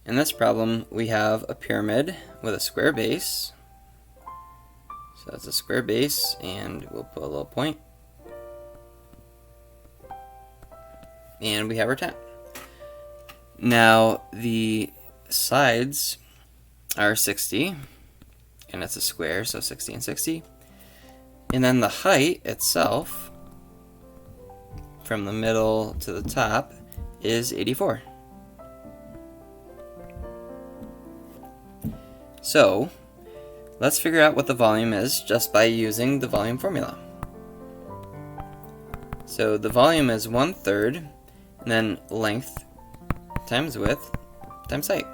In this problem, we have a pyramid with a square base. So that's a square base, and we'll put a little point. And we have our top. Now, the sides are 60, and it's a square, so 60 and 60. And then the height itself, from the middle to the top, is 84. So, let's figure out what the volume is just by using the volume formula. So the volume is 1/3, and then length times width times height.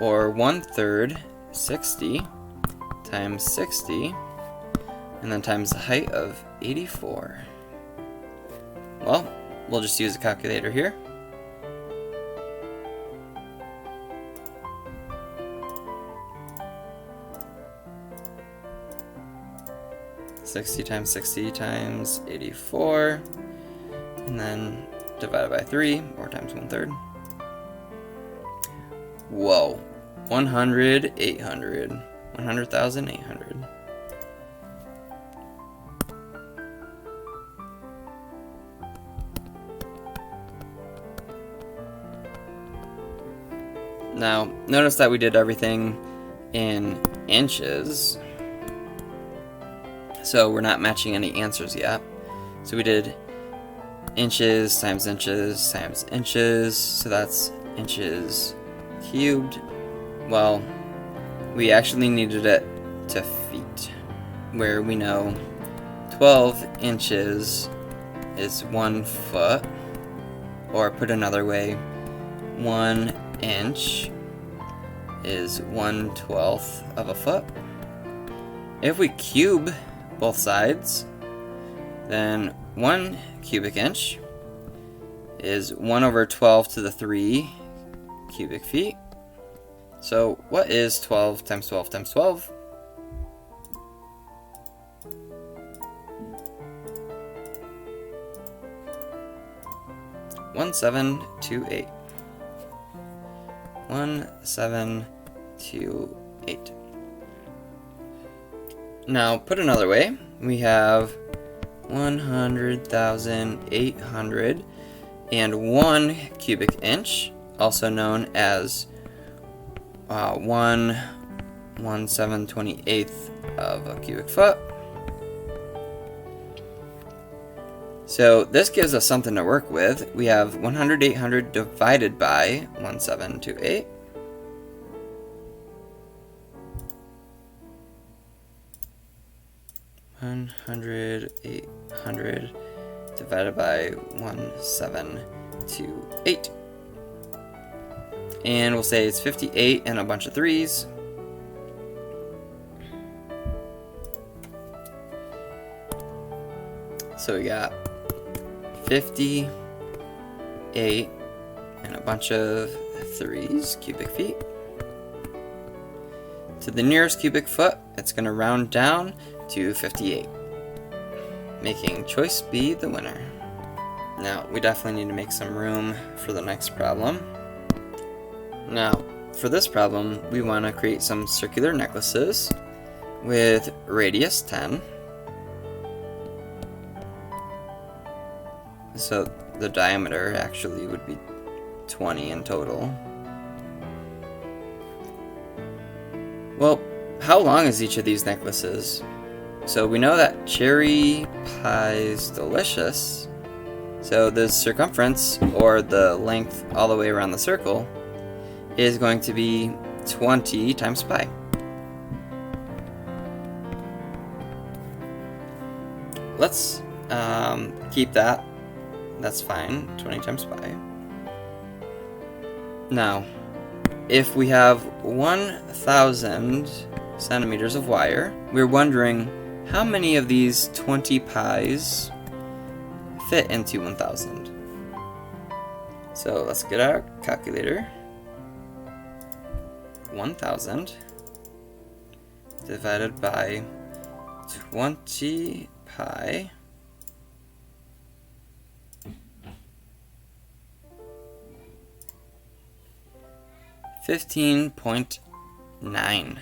Or 1/3 60 times 60, and then times the height of 84. Well, we'll just use a calculator here. 60 times 60 times 84, and then divided by 3, or times 1/3. Whoa, 100,800. Now, notice that we did everything in inches. So we're not matching any answers yet. So we did inches times inches times inches, so that's inches cubed. Well, we actually needed it to feet, where we know 12 inches is 1 foot, or put another way, 1 inch is 1/12 of a foot. If we cube both sides, then 1 cubic inch is 1/12 to the 3 cubic feet. So what is 12 times 12 times 12? (1728). 1728. Now, put another way, we have 100,800 and 1 cubic inch, also known as 1/1728 of a cubic foot. So this gives us something to work with. We have 100,800 divided by 1728. 100,800 divided by 1728. And we'll say it's 58 and a bunch of 3's. So we got 58 and a bunch of 3's cubic feet. To the nearest cubic foot, it's going to round down to 58, making choice B the winner. Now, we definitely need to make some room for the next problem. Now, for this problem, we want to create some circular necklaces with radius 10. So the diameter actually would be 20 in total. Well, how long is each of these necklaces? So we know that cherry pie's delicious. So the circumference, or the length all the way around the circle, is going to be 20 times pi. Let's keep that. That's fine, 20 times pi. Now, if we have 1,000 centimeters of wire, we're wondering how many of these 20 pi's fit into 1,000. So let's get our calculator. 1,000 divided by 20 pi 15.9.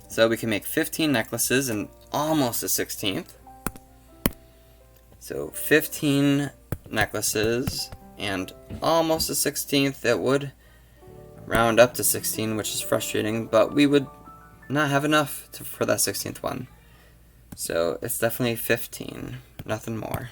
So we can make 15 necklaces and almost a 16th. So 15 necklaces and almost a 16th. It would round up to 16, which is frustrating, but we would not have enough for that 16th one. So it's definitely 15, nothing more.